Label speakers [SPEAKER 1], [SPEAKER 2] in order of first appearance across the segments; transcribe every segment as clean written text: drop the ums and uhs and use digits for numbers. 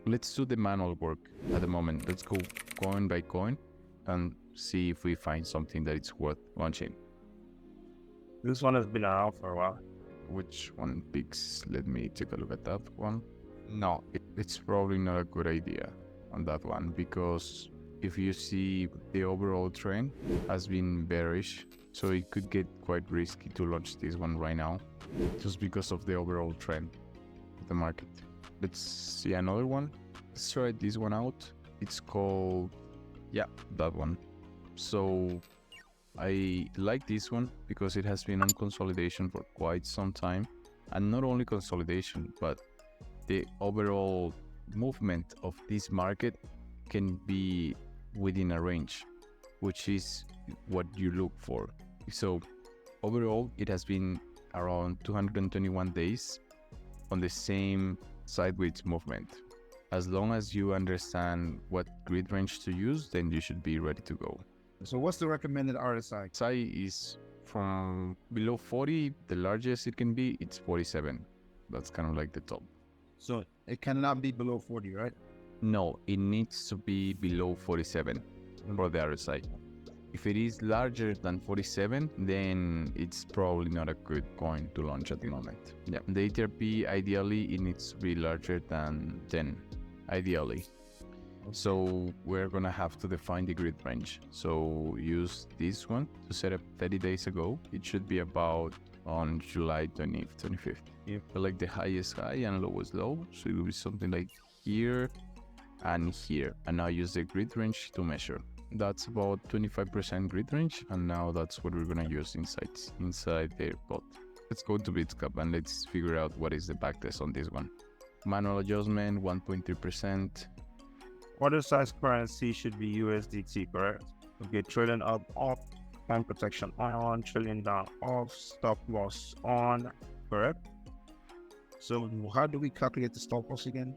[SPEAKER 1] let's do the manual work at the moment. Let's go coin by coin and see if we find something that it's worth launching.
[SPEAKER 2] This one has been around for a while.
[SPEAKER 1] Which one picks? Let me take a look at that one. No, it's probably not a good idea on that one, because if you see, the overall trend has been bearish, so it could get quite risky to launch this one right now just because of the overall trend of the market. Let's see another one. Let's try this one out. It's called, yeah, that one. So I like this one because it has been on consolidation for quite some time, and not only consolidation, but the overall movement of this market can be within a range, which is what you look for. So overall, it has been around 221 days on the same sideways movement. As long as you understand what grid range to use, then you should be ready to go.
[SPEAKER 3] So what's the recommended RSI?
[SPEAKER 1] RSI is from below 40, the largest it can be, it's 47. That's kind of like the top.
[SPEAKER 3] So it cannot be below 40, right?
[SPEAKER 1] No, it needs to be below 47 for the RSI. If it is larger than 47, then it's probably not a good coin to launch at the moment. Yeah, the ETRP, ideally, it needs to be larger than 10, ideally. So we're gonna have to define the grid range. So use this one to set up 30 days ago. It should be about on July 20th, 25th.
[SPEAKER 3] Yeah.
[SPEAKER 1] Like the highest high and lowest low. So it will be something like here and here. And now use the grid range to measure. That's about 25% grid range. And now that's what we're gonna use inside the bot. Let's go to Bitsgap and let's figure out what is the backtest on this one. Manual adjustment, 1.3%.
[SPEAKER 2] Order size currency should be USDT, correct? Okay, trading up, off, time protection on, trading down, off, stop loss on, correct?
[SPEAKER 3] So how do we calculate the stop loss again?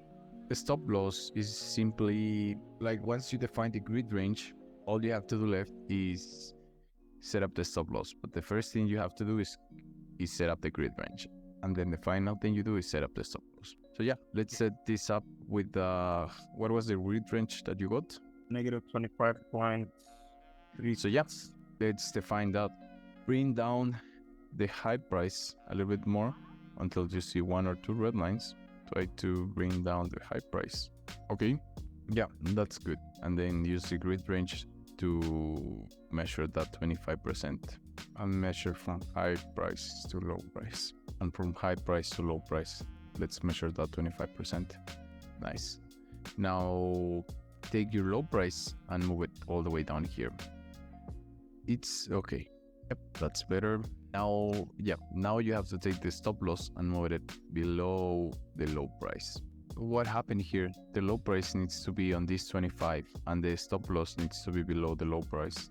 [SPEAKER 1] The stop loss is simply like once you define the grid range, all you have to do left is set up the stop loss. But the first thing you have to do is set up the grid range. And then the final thing you do is set up the stop loss. So yeah, let's set this up with what was the grid range that you got?
[SPEAKER 2] Negative 25.3.
[SPEAKER 1] So yeah, let's define that. Bring down the high price a little bit more until you see one or two red lines. Try to bring down the high price. Okay, yeah, that's good. And then use the grid range to measure that 25% and measure from high price to low price. And from high price to low price, let's measure that 25%. Nice. Now take your low price and move it all the way down here. It's okay. Yep, that's better. Now you have to take the stop loss and move it below the low price. What happened here? The low price needs to be on this 25 and the stop loss needs to be below the low price.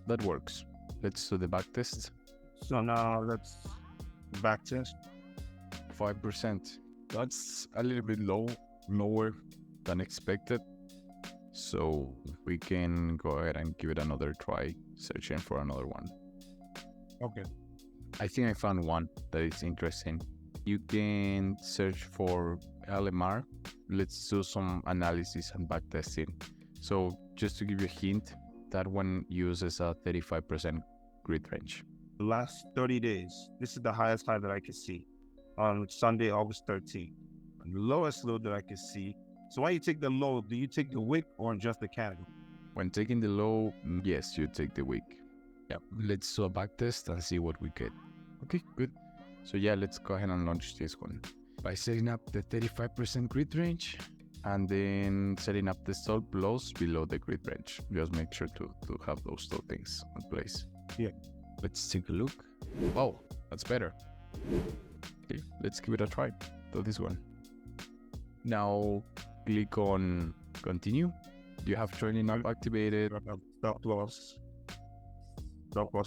[SPEAKER 1] That works. Let's do the back test.
[SPEAKER 2] So now let's back test.
[SPEAKER 1] 5%. That's a little bit lower than expected. So we can go ahead and give it another try, searching for another one.
[SPEAKER 3] Okay.
[SPEAKER 1] I think I found one that is interesting. You can search for LMR. Let's do some analysis and backtesting. So just to give you a hint, that one uses a 35% grid range.
[SPEAKER 2] The last 30 days, this is the highest high that I can see on Sunday, August 13th. And the lowest low that I can see. So when you take the low, do you take the wick or just the candle?
[SPEAKER 1] When taking the low, yes, you take the wick. Yeah, let's do a backtest and see what we get. Okay, good. So yeah, let's go ahead and launch this one by setting up the 35% grid range and then setting up the stop loss below the grid range. Just make sure to have those two things in place.
[SPEAKER 2] Yeah.
[SPEAKER 1] Let's take a look. Wow, that's better. Okay, let's give it a try. Do this one. Now click on continue. You have trailing up activated.
[SPEAKER 2] Stop loss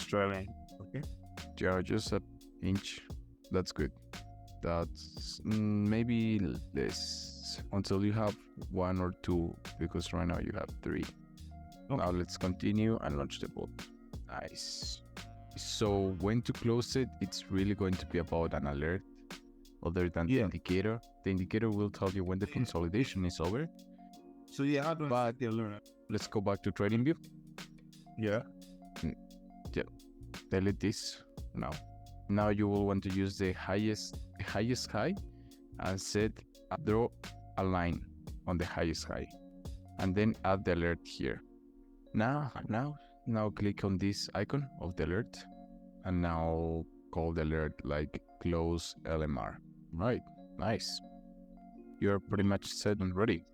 [SPEAKER 2] trailing. Okay.
[SPEAKER 1] Yeah, just an inch. That's good. That's maybe less until you have one or two, because right now you have three. Okay. Now let's continue and launch the bot. Nice. So when to close it, it's really going to be about an alert. other than the
[SPEAKER 2] Yeah.
[SPEAKER 1] indicator. The indicator will tell you when the consolidation is over.
[SPEAKER 2] So yeah, how do I
[SPEAKER 1] But
[SPEAKER 2] set the alert?
[SPEAKER 1] let's go back to trading view.
[SPEAKER 2] Yeah.
[SPEAKER 1] Delete this now. Now you will want to use the highest high and draw a line on the highest high, and then add the alert here. Now click on this icon of the alert, and now call the alert like close LMR. Right, nice. You're pretty much set and ready.